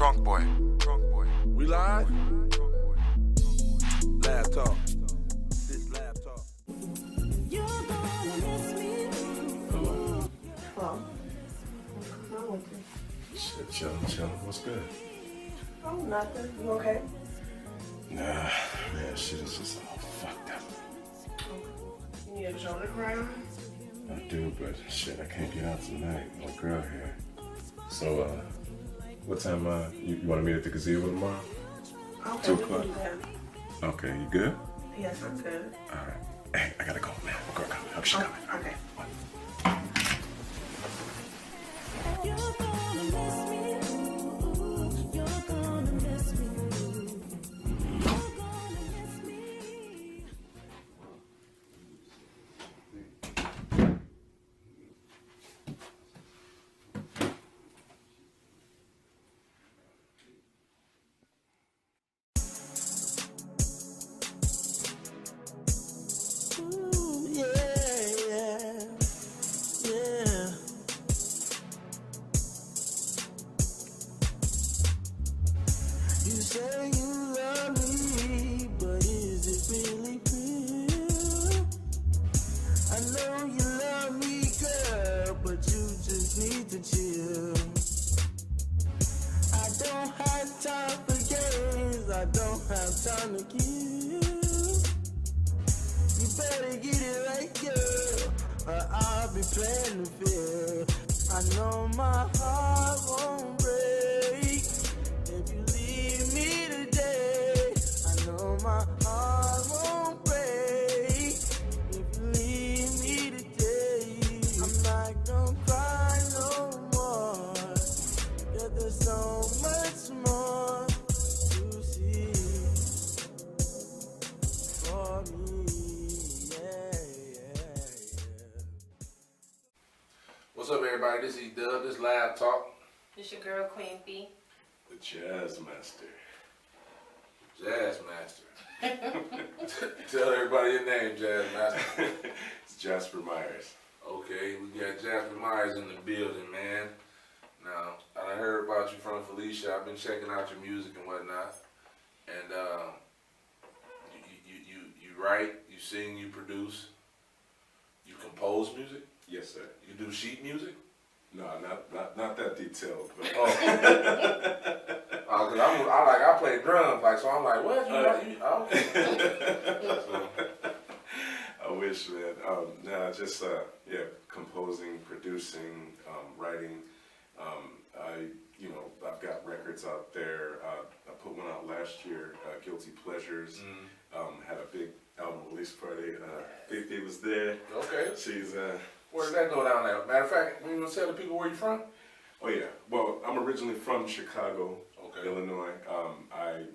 Drunk boy. We live? LabTalk. This LabTalk. Hello. Hello. I'm with you. Shit, chillin'. What's good? Oh, nothing. You okay? Nah, man, shit is just all fucked up. You need a shoulder cry on? I do, but shit, I can't get out tonight. No girl here. So, what time, you want to meet at the gazebo tomorrow? Okay, 2 we o'clock? can do that. Okay, you good? Yes, I'm good. Alright. Hey, I gotta go, man. Girl coming. Oh, she coming. Okay. You say you love me, but is it really real? I know you love me, girl, but you just need to chill. I don't have time for games, I don't have time to kill. You better get it right, girl, or I'll be playing the field. I know my heart won't break if you leave me today. I know my heart won't break if you leave me today. I'm not gonna cry no more, 'cause there's so much more to see for me. Yeah. What's up, everybody? This is E-DuBB. This LabTalk. It's your girl, Queen B. The Jazz Master. Jazz Master. Tell everybody your name, Jazz Master. It's Jasper Myers. Okay, we got Jasper Myers in the building, man. Now, I heard about you from Felicia. I've been checking out your music and whatnot. And you write, you sing, you produce, you compose music. Yes, sir. You do sheet music. No, not that detailed, but Cause I play drums, like, so I'm like, what? Okay. I wish, man. Just composing, producing, writing. I've got records out there. I put one out last year, Guilty Pleasures. Had a big album release party. Fifi was there. Okay. She's Where did that go down there? Matter of fact, you want to tell the people where you're from? Oh yeah. Well, I'm originally from Chicago, Okay. Illinois. I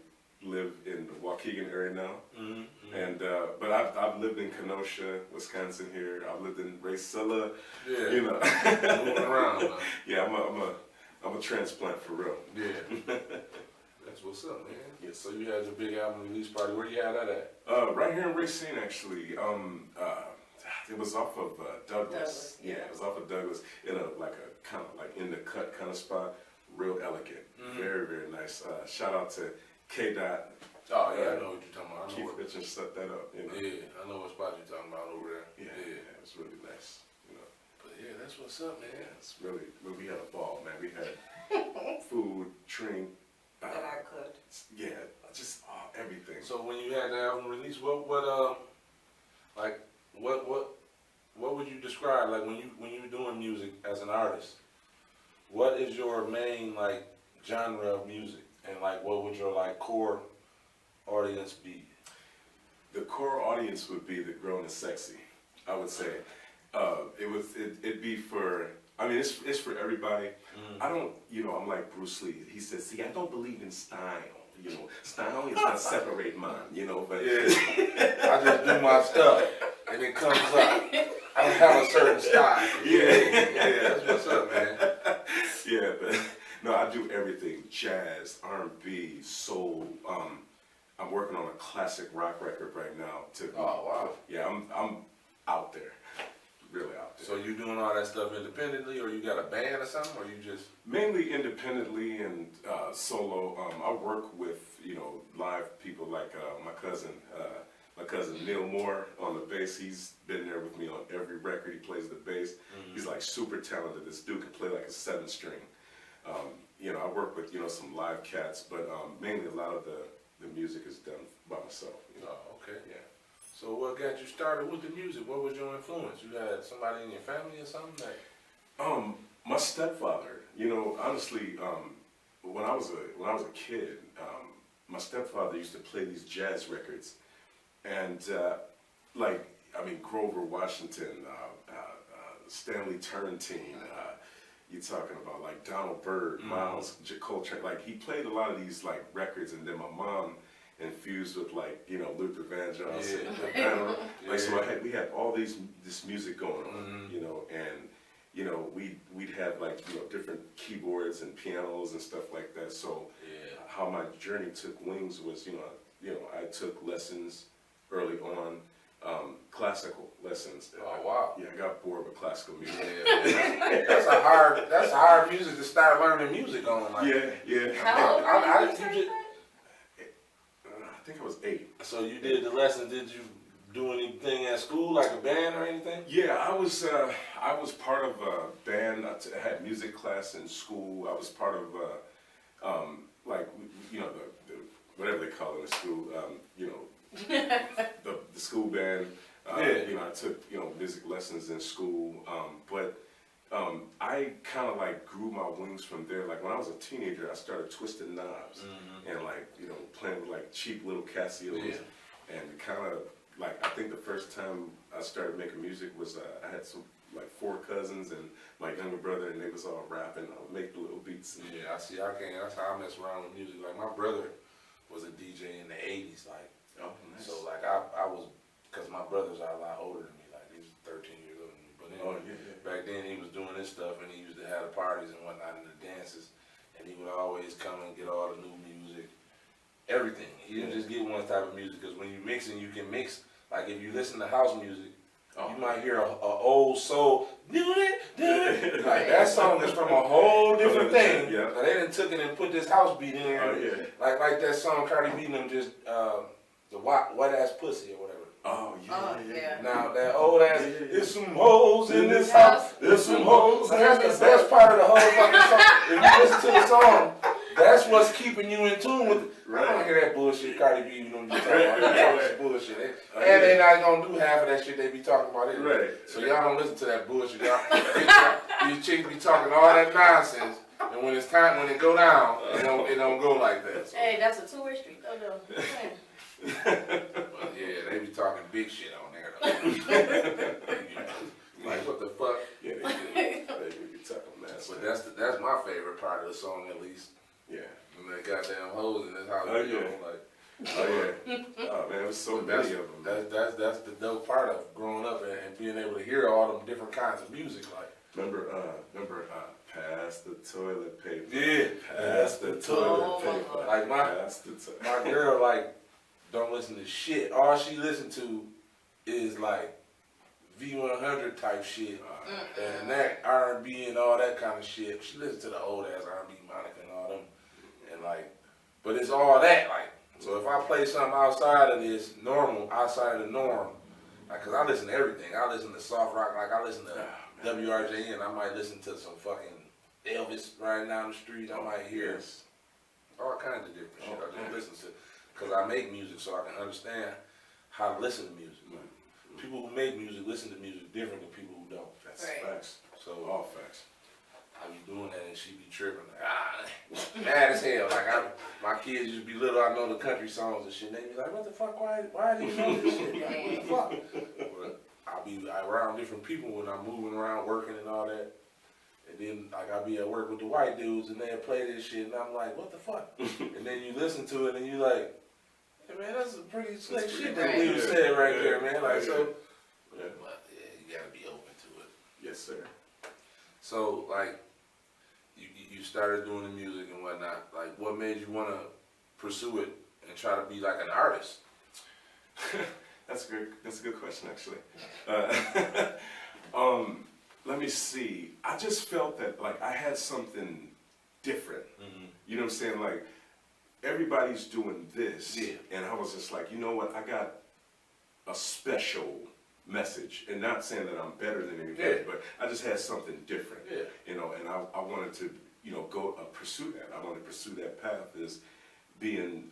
live in the Waukegan area now. Mm-hmm. And but I've lived in Kenosha, Wisconsin here. I've lived in Racilla. Yeah. You know. Moving around. Man. Yeah, I'm a transplant for real. Yeah. That's what's up, man. Yeah. So you had your big album release party. Where you had that at? Right here in Racine, actually. It was off of Douglas. Yeah, it was off of Douglas in a kind of like in the cut kind of spot. Real elegant. Very, very nice. Shout out to K. Dot. Oh yeah, I know what you're talking about. I know Keith what, Richards set that up. You know? yeah, I know what spot you're talking about over there. Yeah, it was really nice. You know. But yeah, that's what's up, man. It's really, we had a ball, man. We had food, drink. That I could. Yeah, just everything. So when you had the album release, what would you describe, like when you're doing music as an artist? What is your main genre of music, and what would your core audience be? The core audience would be the grown and sexy. I would say it'd be for. I mean, it's for everybody. I don't, I'm like Bruce Lee. He says, see, I don't believe in style. Style is not separate mine. But Yeah, I just do my stuff, and it comes up. I don't have a certain style. Yeah, that's what's up, man. Yeah, but no, I do everything: jazz, R&B, soul. I'm working on a classic rock record right now. Oh wow. Yeah, I'm out there, really out So you doing all that stuff independently, or you got a band or something, or you just? Mainly independently and solo. I work with live people like my cousin Neil Moore on the bass. He's been there with me on every record. He plays the bass. He's like super talented. This dude can play like a 7-string. I work with some live cats, but mainly a lot of the music is done by myself. Oh, okay. Yeah. So what got you started with the music? What was your influence? You had somebody in your family or something that? My stepfather. Honestly, when I was a kid, my stepfather used to play these jazz records, and Grover Washington, Stanley Turrentine. You're talking about like Donald Byrd, Miles Coltrane. Like he played a lot of these like records, and then my mom infused with Luther Vandross and the piano. So we had all this music going on, and we'd have different keyboards and pianos and stuff like that. So how my journey took wings was I took lessons early on. Classical lessons. Oh wow! Yeah, I got bored with classical music. Yeah. That's a hard music to start learning music on. Like. Yeah. How old were you? I think I was 8. So you did the lesson. Did you do anything at school, like a band or anything? Yeah, I was part of a band. I had music class in school. I was part of the whatever they call it in school. The school band. I took music lessons in school, but I kind of grew my wings from there. Like when I was a teenager, I started twisting knobs and playing with cheap little Casios, and kind of I think the first time I started making music was I had some 4 cousins and my younger brother, and they was all rapping. I would make the little beats. And I see. That's how I mess around with music. Like my brother was a DJ in the '80s, oh, nice. So I was, because my brothers are a lot older than me, he's 13 years older than me. But anyway, back then he was doing this stuff, and he used to have the parties and whatnot and the dances, and he would always come and get all the new music, everything. He didn't just get one type of music, because when you're mixing, you can mix. Like if you listen to house music, you might hear a old soul, that song is from a whole different thing. Yeah. So they done took it and put this house beat in there. Like that song Cardi B them just the wet ass pussy or whatever. Oh yeah. Now that old ass, there's some hoes in this house. There's some hoes. That's the best part of the whole fucking song. If you listen to the song, that's what's keeping you in tune with it. I don't hear that bullshit Cardi B, you be talking about. That bullshit. And they not gonna do half of that shit they be talking about anyway. Right. So y'all don't listen to that bullshit. These chicks be talking all that nonsense, and when it's time, when it go down, it don't go like that. So. Hey, that's a 2-way street. Oh no. But they be talking big shit on there though. Like what the fuck? Yeah, they be talking mess. But that's my favorite part of the song, at least. Yeah. When they goddamn hoes in this house. Oh man, it was so many of them. That's the dope part of growing up and being able to hear all them different kinds of music. Like remember, pass the toilet paper. Yeah, pass the toilet paper. Like my girl don't listen to shit. All she listen to is V100 type shit, and that R&B and all that kind of shit. She listens to the old ass R&B, Monica and all them, and but it's all that So if I play something outside of this outside of the norm, cause I listen to everything. I listen to soft rock, I listen to WRJN. I might listen to some fucking Elvis riding down the street. I might hear all kinds of different shit. I just listen to, cause I make music so I can understand how to listen to music. People who make music listen to music different than people who don't. That's facts. So all facts. I be doing that and she be tripping mad as hell. My kids used to be little. I know the country songs and shit. And they be like, "What the fuck? Why do you know this shit? What the fuck?" But I be around different people when I'm moving around, working and all that. And then I be at work with the white dudes and they play this shit and I'm like, "What the fuck?" And then you listen to it and you like, "Hey man, that's a pretty slick shit that we said right there, man." But you gotta be open to it. Yes, sir. So you started doing the music and whatnot. What made you want to pursue it and try to be like an artist? That's a good question, actually. let me see. I just felt that like I had something different. You know what I'm saying? Like everybody's doing this, and I was just like, you know what? I got a special message, and not saying that I'm better than anybody, but I just had something different. You know, and I wanted to, you know, go pursue that. I wanted to pursue that path as being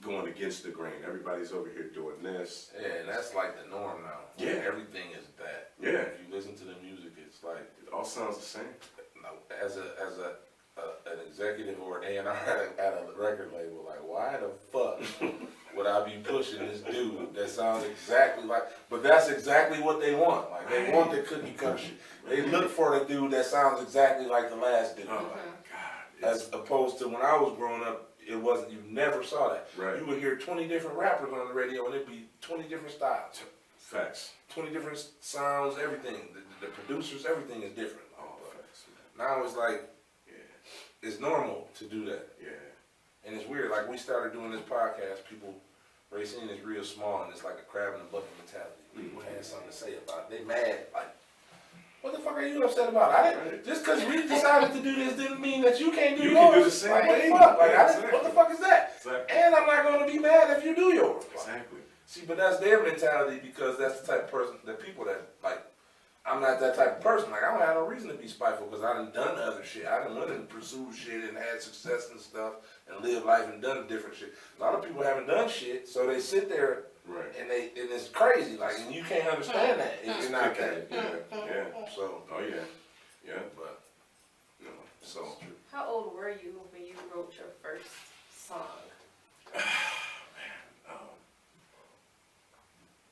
going against the grain. Everybody's over here doing this. Yeah, and that's like the norm now. Yeah. Everything is that. Yeah. If you listen to the music, it's like It all sounds the same. as an executive or an A&R at a record label, like why the fuck would I be pushing this dude that sounds exactly like? But that's exactly what they want. Like they want the cookie cutter shit. They look for the dude that sounds exactly like the last dude. Oh my God. As opposed to when I was growing up, it wasn't. You never saw that. Right. You would hear 20 different rappers on the radio, and it'd be 20 different styles. Facts. 20 different sounds, everything. The producers, everything is different. All facts. Now it's like, it's normal to do that. And it's weird. Like we started doing this podcast, people, Racine is real small, and it's like a crab in a bucket mentality. People had something to say about it. They mad. Like, what the fuck are you upset about? I didn't. Just because we decided to do this didn't mean that you can't do yours. You can do the same like, thing. What the fuck? Like, Exactly. what the fuck is that? Exactly. And I'm not going to be mad if you do yours. Exactly. See, but that's their mentality because that's the type of person, the people that, like, I'm not that type of person. Like, I don't have no reason to be spiteful because I done other shit. I done went and pursued shit and had success and stuff and lived life and done different shit. A lot of people haven't done shit, so they sit there and it's crazy. Like, and you can't understand that if you're not that. So. Oh yeah. Yeah. But, No. so. How old were you when you wrote your first song?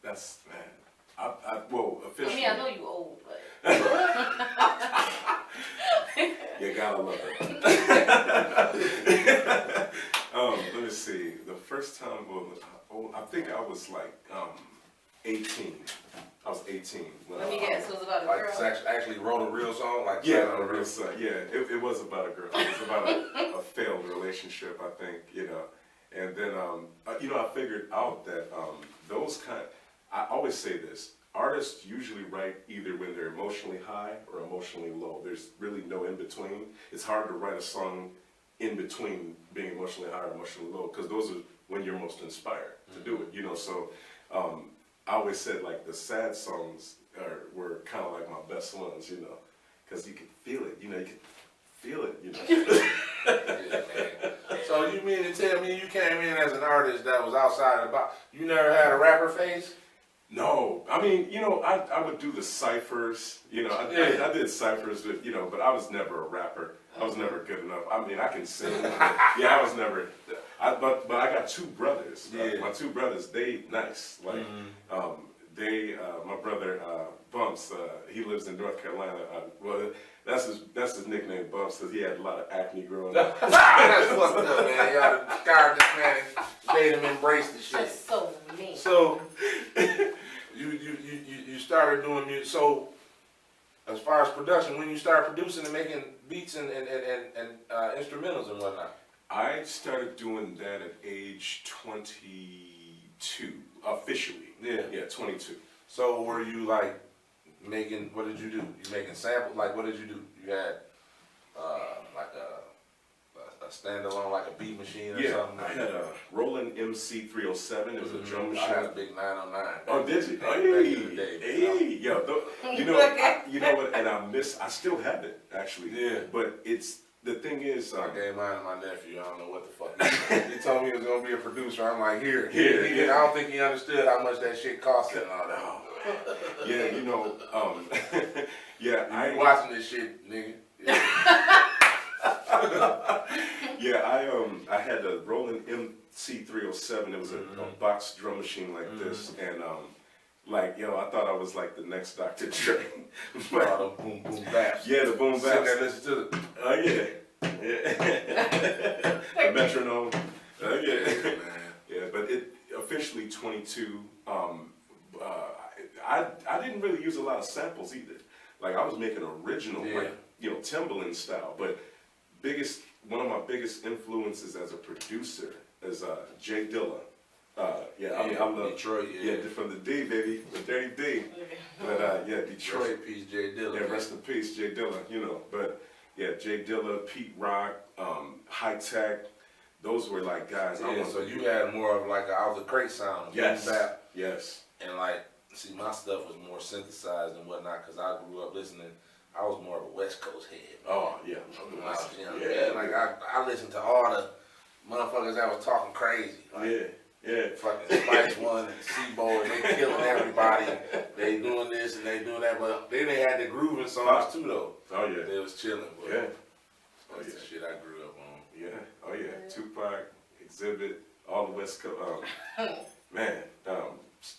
That's, man, well, officially. I mean, I know you old, but. You gotta love it. Let me see. The first time, I think I was like 18. I was 18. Let me guess, it was about a Like, girl. actually wrote a real song? Like, Yeah, a real song. Yeah, it was about a girl. It was about a failed relationship, I think, you know. And then, you know, I figured out that those I always say this, artists usually write either when they're emotionally high or emotionally low. There's really no in between. It's hard to write a song in between being emotionally high or emotionally low because those are when you're most inspired to do it, you know. So I always said like the sad songs were kind of like my best ones, you know, because you could feel it, you know, you could feel it, you know. Yeah, man. So you mean to tell me you came in as an artist that was outside of the box? You never had a rapper face? No, I mean, you know, I would do the ciphers, you know, I did ciphers, but, you know, but I was never a rapper. I was never good enough. I mean, I can sing. I was never, but I got two brothers. My two brothers, they nice. Like, my brother, Bumps, he lives in North Carolina. Well, that's his nickname, Bumps, because he had a lot of acne growing up. That's fucked up, man. Y'all scarred this man and made him embrace the shit. That's so mean. So, you started doing music. So, as far as production, when you started producing and making beats and instrumentals and whatnot? I started doing that at age 22, officially. Yeah, 22. So were you like making, what did you do? You making samples, like what did you do? You had like a standalone, like a beat machine or something? I had a Roland MC307, it was a drum machine. I had a big 909. Oh, did you? Back in the day. Hey, yo, you know what, and I still have it, actually. Yeah. But the thing is, I gave mine to my nephew. I don't know what the fuck. He told me he was gonna be a producer. I'm like, here. I don't think he understood how much that shit cost and all that. Yeah, you know, yeah. I watching this shit, nigga. Yeah, I had a Roland MC307. It was a box drum machine like this, and like, yo, I thought I was like the next Dr. Dre. All the boom boom baps. Yeah, the boom baps. Sit there, listen to the. Oh yeah. The metronome. Oh yeah. Yeah, but it officially 22. I didn't really use a lot of samples either. Like I was making original, like, you know, Timbaland style. But one of my biggest influences as a producer is Jay Dilla. I'm the Detroit. from the D, baby, the dirty D. But Detroit. Peace, Jay Dilla. Yeah, rest in peace, Jay Dilla. You know, but yeah, Jay Dilla, Pete Rock, High Tech. Those were like guys. Yeah, so you had more of like out the crate sound. Yes. Bap, Yes. and like, see, my stuff was more synthesized and whatnot because I grew up listening. I was more of a West Coast head. Oh yeah. When I was young, man. Like I listened to all the motherfuckers that was talking crazy. Like, fucking Spice One and C-Bo, and they killing everybody. They doing this and they doing that, but then they had the grooving songs too though. Oh yeah. They was chilling. But that's the shit I grew up on. Yeah. Oh yeah. Tupac, Exhibit, all the West Coast. Man,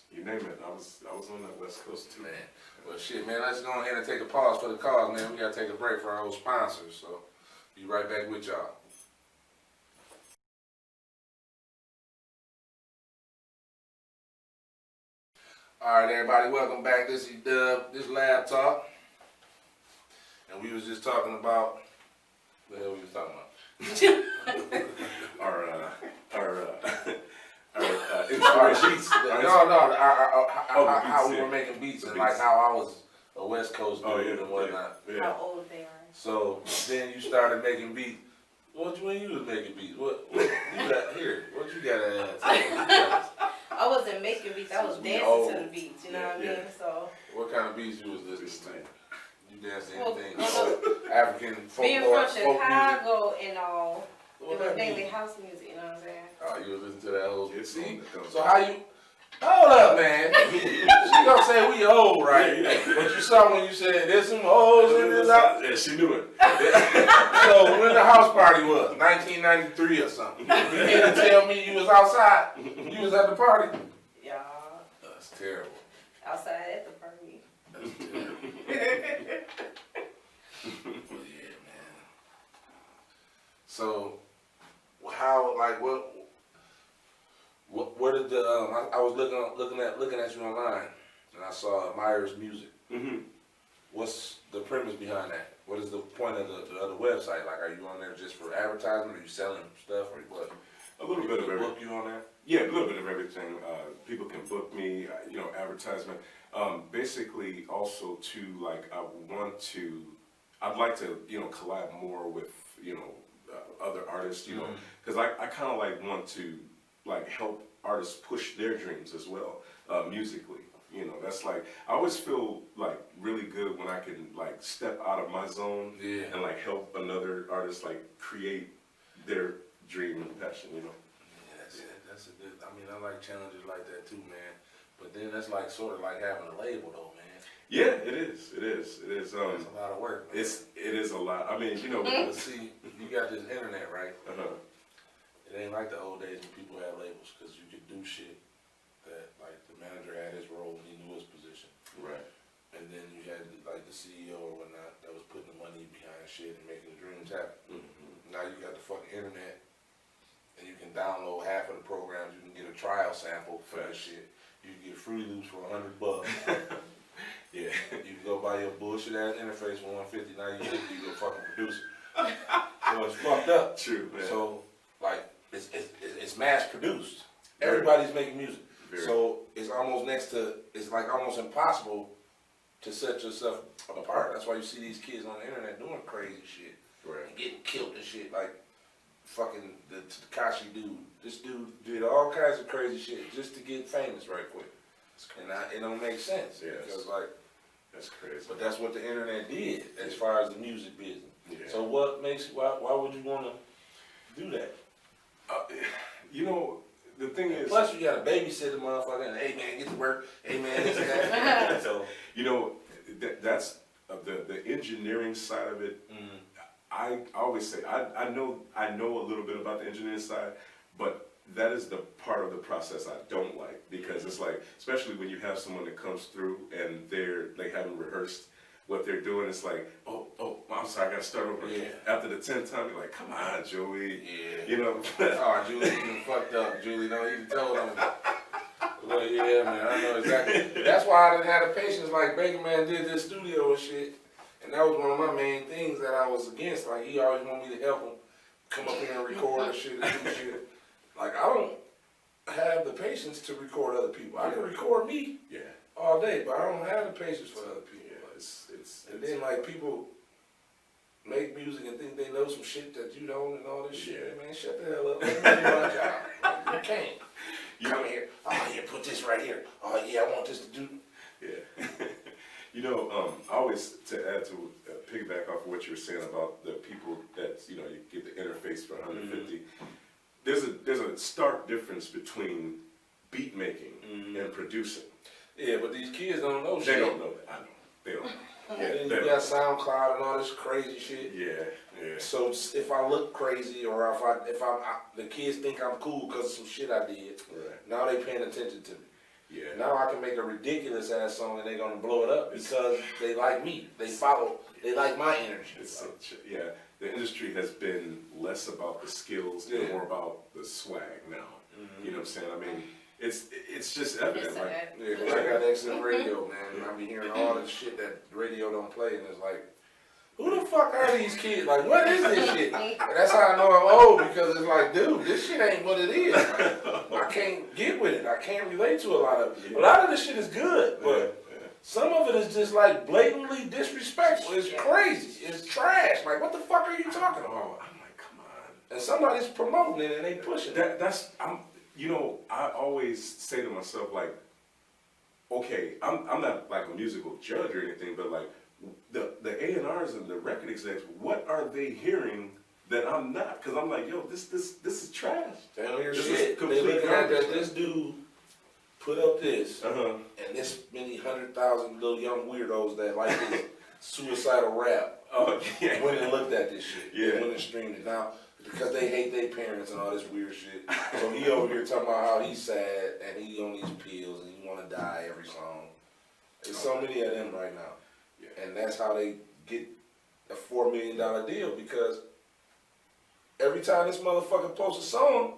you name it. I was on that West Coast too. Man. Well, shit, man, let's go ahead and take a pause for the cause, man. We got to take a break for our old sponsors, so be right back with y'all. All right, everybody, welcome back. This is E-DuBB, this is LabTalk. And we was just talking about, what the hell we was talking about? Our beats. How we were making beats and like how I was a West Coast dude and whatnot. How old they are. So then you started making beats. When you was making beats? What you got here? What you got at? I wasn't making beats. I was dancing to the beats. You know what I mean? So. What kind of beats you was listening to? You danced to anything? Well, African folklore, being from folk Chicago and all, music? it was mainly house music. You know what I'm saying? Oh, you was listening to that whole It's see? on the So how you? Hold up, man. She gonna say we old, right? But you saw when you said there's some hoes in this house. Yeah, she knew it. So when the house party was 1993 or something, you didn't tell me you was outside. You was at the party. Yeah. That's terrible. Outside at the party. That's terrible. But yeah, man. So how like where did the I was looking at you online and I saw Myers Music. Mm-hmm. What's the premise behind that? What is the point of the website? Like, are you on there just for advertisement? Are you selling stuff or what? A little bit of everything. Book you on there? Yeah, a little bit of everything. People can book me, advertisement. Basically, also to like, I'd like to, collab more with, other artists, because I kind of like want to like help artists push their dreams as well, musically. That's like, I always feel like really good when I can like step out of my zone and like help another artist like create their dream and passion, Yeah, that's a good, I like challenges like that too, man. But then that's like sort of like having a label though, man. Yeah, it is. It's a lot of work, man. It is a lot. But see, you got this internet, right? Uh-huh. It ain't like the old days when people had labels, because you could do shit that, like, the manager had his role and he knew his position. Right. And then you had, like, the CEO or whatnot that was putting the money behind shit and making the dreams happen. Mm-hmm. Now you got the fucking internet, and you can download half of the programs. You can get a trial sample for that shit. You can get Fruity Loops for $100. Yeah. You can go buy your bullshit ass interface for $150. Now you go fucking produce it. So it's fucked up. True, man. So, like, it's mass produced. Everybody's making music. So it's almost it's like almost impossible to set yourself apart. That's why you see these kids on the internet doing crazy shit. Right. And getting killed and shit. Like fucking the Tekashi dude. This dude did all kinds of crazy shit just to get famous right quick. And it don't make sense. Yes. Because like, that's crazy. but that's what the internet did as far as the music business. Yeah. So what makes, why would you want to do that? The thing is, plus you got to babysit the motherfucker and, hey man, get to work, hey man, this and that. So, that's the engineering side of it. mm-hmm. I always say, I know a little bit about the engineering side, but that is the part of the process I don't like, because it's like, especially when you have someone that comes through and they haven't rehearsed what they're doing, it's like, oh, I'm sorry, I gotta start over. Yeah. After the 10th time, you're like, come on, Joey. Yeah. Oh, Julie, you fucked up, Julie. No, you told him. Well, yeah, man, I know exactly. That's why I didn't have the patience. Like Baker Man did this studio and shit, and that was one of my main things that I was against. Like he always wanted me to help him come up here and record and shit and do shit. Like I have the patience to record other people. I can record me all day, but I don't have the patience for other people. And then like people make music and think they know some shit that you don't and all this shit. Man, shut the hell up. Let me do my job. Like, you can't. You come here. Oh yeah, put this right here. Oh yeah, I want this to do. Yeah. You know, I always, to add to, piggyback off of what you were saying about the people that, you know, you get the interface for 150, there's a stark difference between beat making and producing. Yeah, but these kids don't know shit. They don't know that. I know. They don't. And then you got SoundCloud and all this crazy shit. Yeah. So if I look crazy or if the kids think I'm cool because of some shit I did, now they paying attention to me. Yeah. Now I can make a ridiculous ass song and they're gonna blow it up because they like me. They follow. They like my energy. Yeah. The industry has been less about the skills and more about the swag now. You know what I'm saying? I mean, it's just evident. Like, yeah, I got XM radio, man, and I be hearing all this shit that the radio don't play, and it's like, who the fuck are these kids? Like, what is this shit? And that's how I know I'm old, because it's like, dude, this shit ain't what it is. Like, I can't get with it. I can't relate to a lot of it. A lot of this shit is good, but some of it is just like blatantly disrespectful. It's crazy. It's trash. Like, what the fuck are you talking about? I'm like, come on. And somebody's promoting it and they pushing it. You know, I always say to myself, like, okay, I'm not like a musical judge or anything, but like the A&Rs and the record execs, what are they hearing that I'm not? Because I'm like, yo, this is trash. They don't hear This shit. They looking at that this dude put up this, and this many 100,000 little young weirdos that like this suicidal rap went and looked at this shit. They went and streamed it. Now, because they hate their parents and all this weird shit. So he over here talking about how he's sad and he on these pills and he want to die every song. There's so many of them right now. And that's how they get a $4 million deal, because every time this motherfucker posts a song,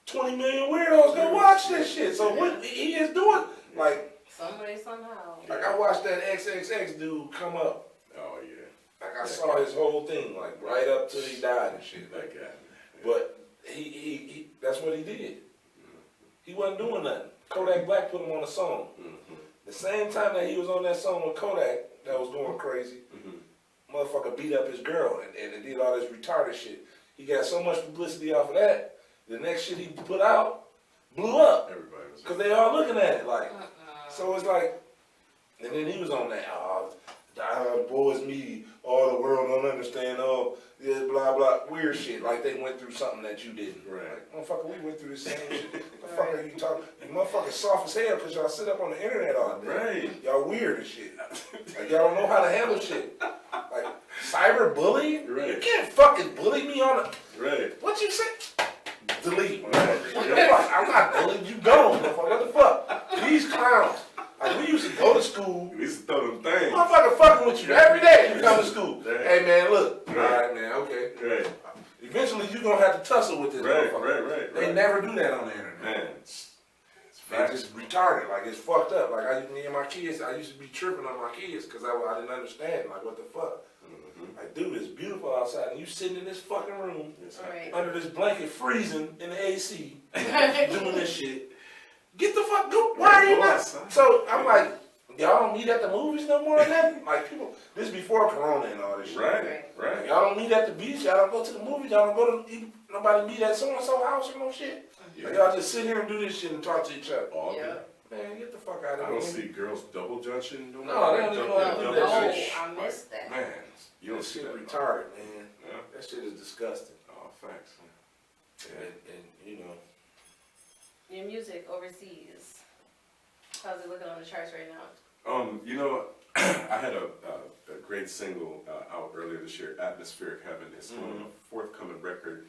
20 million weirdos go watch this shit. So what he is doing, like, some way, somehow. like I watched that XXX dude come up. Oh yeah. Like I saw his whole thing, like right up till he died and shit. Like that. But he that's what he did. He wasn't doing nothing. Kodak Black put him on a song. The same time that he was on that song with Kodak that was going crazy, motherfucker beat up his girl and did all this retarded shit. He got so much publicity off of that. The next shit he put out blew up. Everybody was, because they all looking at it like. So it's like, and then he was on that, boys me, all the world don't understand, yeah, blah, blah, weird shit, like they went through something that you didn't. Like, motherfucker, we went through the same shit. What the fuck are you talking? You motherfuckers soft as hell because y'all sit up on the internet all day. Y'all weird as shit. Like, y'all don't know how to handle shit. Like, cyber bullying? You can't fucking bully me on a... What you say? Delete. I'm not bullying. You gone, motherfucker. What the fuck? These clowns. Like, we used to go to school. We used to throw them things. Motherfucker fucking with you every day you come to school. Hey, man, look. All right, man, okay. Eventually, you're going to have to tussle with this motherfucker. They never do that on the internet. Man, it's just retarded. Like, it's fucked up. Like, me and my kids, I used to be tripping on my kids because I didn't understand. Like, what the fuck? Like, dude, it's beautiful outside, and you sitting in this fucking room under this blanket, freezing in the AC, doing this shit. Get the fuck, go. Why are you not? So I'm like, y'all don't meet at the movies no more or nothing? Like, people, this is before Corona and all this shit. Like, y'all don't meet at the beach, y'all don't go to the movies, y'all don't go to nobody meet at so-and-so house or no shit. Like, y'all just sit here and do this shit and talk to each other. Man, get the fuck out of here. I don't see girls double junction. No, they don't even know how to do that shit. I missed that. Man, you don't see that that. Retarded, man. That shit is disgusting. Oh, facts. And you know. Your music overseas, how's it looking on the charts right now? You know, I had a great single out earlier this year, Atmospheric Heaven. It's on a forthcoming record,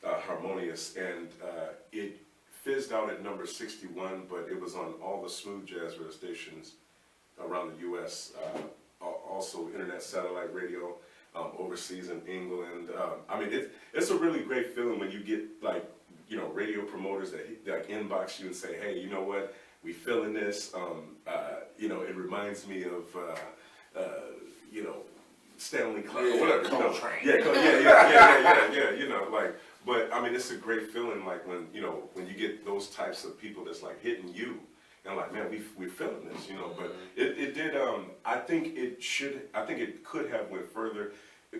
Harmonious, and it fizzed out at number 61, but it was on all the smooth jazz radio stations around the U.S., also internet satellite radio overseas in England. I mean, it's a really great feeling when you get, like, you know, radio promoters that like inbox you and say, hey, you know what, we feeling this. You know, it reminds me of, you know, Stanley Clarke or whatever. You know. Yeah, you know, like But I mean, it's a great feeling, like when when you get those types of people that's like hitting you, and like, man, we're feeling this, But it did. I think it could have went further.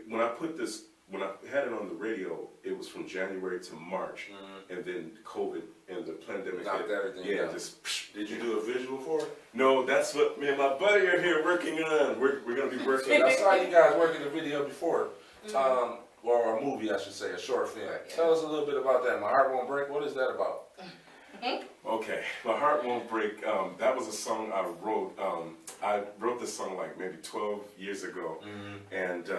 When I had it on the radio, it was from January to March, and then COVID and the pandemic Knocked everything Yeah, down. Did you do a visual for it? No, that's what me and my buddy are here working on. We're gonna be working. I saw you guys working the video before, or a movie, I should say, a short film. Yeah. Tell us a little bit about that. My Heart Won't Break. What is that about? Okay, My Heart Won't Break. That was a song I wrote. I wrote this song like maybe 12 years ago, and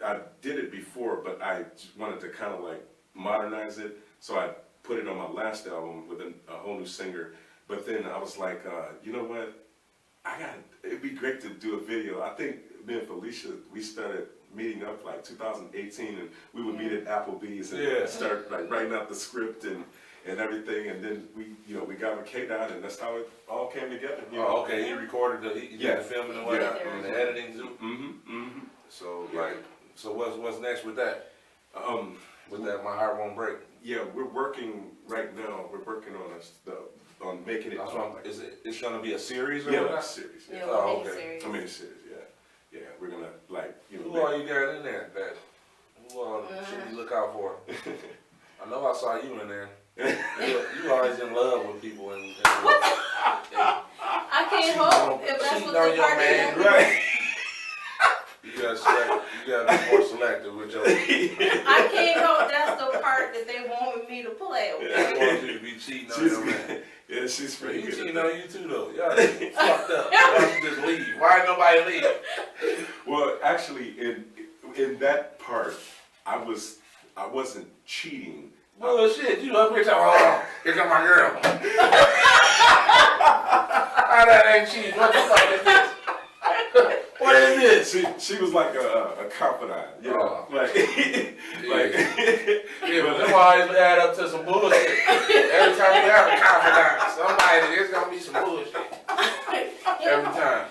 I did it before, but I wanted to kind of like modernize it, so I put it on my last album with a whole new singer. But then I was like, you know what? It'd be great to do a video. I think me and Felicia, we started meeting up like 2018, and we would meet at Applebee's and start like writing out the script and everything, and then we got with K-Dot, and that's how it all came together. Oh, okay. He recorded he did the filming and whatnot, and the editing too. So so what's next with that? With that, My Heart Won't Break. Yeah, we're working right now. We're working on making it. It's gonna be a series or Yeah, what? a series. Yeah, Oh, mini okay. series. I mean, a series. Yeah. We're gonna Who all you got in there? Who all should we look out for? I know I saw you in there. You always in love with people and I can't hope if that's what the part man, is. right. You gotta be more selective with your. I can't hope that's the part that they wanted me to play. They Okay. want you to be cheating on your man. Yeah, she's But pretty he good. cheating on you too though. Y'all fucked up. Y'all should just leave. Why nobody leave? Well, actually, in that part, I wasn't cheating. Bullshit, you up here talking, hold on, here come my girl. How that ain't cheating? What the fuck is this? What is this? She was like a confidant, like Yeah, but them always add up to some bullshit. Every time you have a confidant, there's gonna be some bullshit. Every time.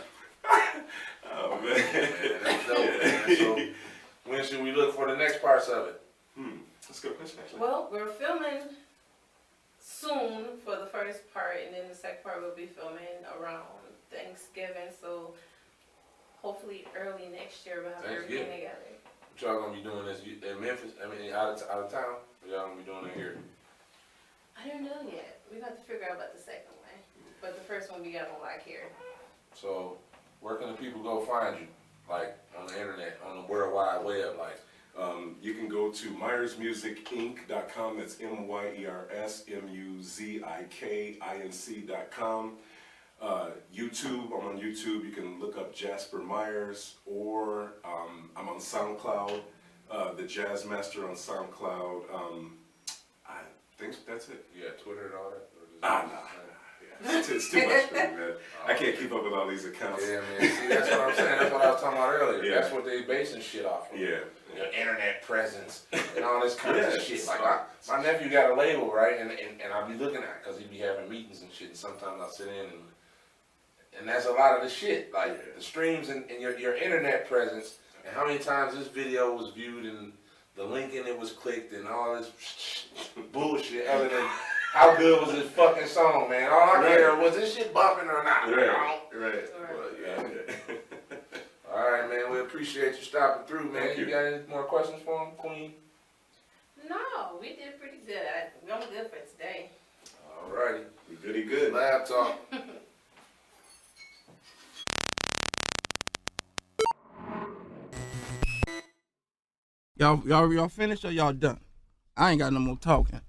Oh man. That's dope, man. So when should we look for the next parts of it? That's a good question, actually. Well, we're filming soon for the first part, and then the second part will be filming around Thanksgiving. So hopefully early next year we'll have everything together. What y'all gonna be doing this in Memphis? I mean, out of town? Or y'all gonna be doing it here? I don't know yet. We got to figure out about the second one, but the first one we got on lock here. So where can the people go find you? Like on the internet, on the World Wide Web, like. You can go to MyersMusicInc.com. That's MyersMusikinc.com. YouTube. I'm on YouTube. You can look up Jasper Myers, or I'm on SoundCloud. The Jazz Master on SoundCloud. I think that's it. Yeah, Twitter and all that. Nah. Yeah, it's too much for me, man. I can't keep up with all these accounts. Yeah, man. See, that's what I'm saying. That's what I was talking about earlier. Yeah. That's what they basing shit off of. Yeah. Your internet presence and all this kind of shit. it's Like my nephew got a label, right? And I be looking at, because he be having meetings and shit. And sometimes I sit in and that's a lot of the shit. Like the streams and your internet presence, and how many times this video was viewed and the link in it was clicked and all this bullshit. Other than how good was this fucking song, man? All I care was this shit bumping or not. Right. But, yeah. All right, man. We appreciate you stopping through, man. You got any more questions for him, Queen? No, we did pretty good. I'm good for today. All righty. Goody good. LabTalk. Y'all finished or y'all done? I ain't got no more talking.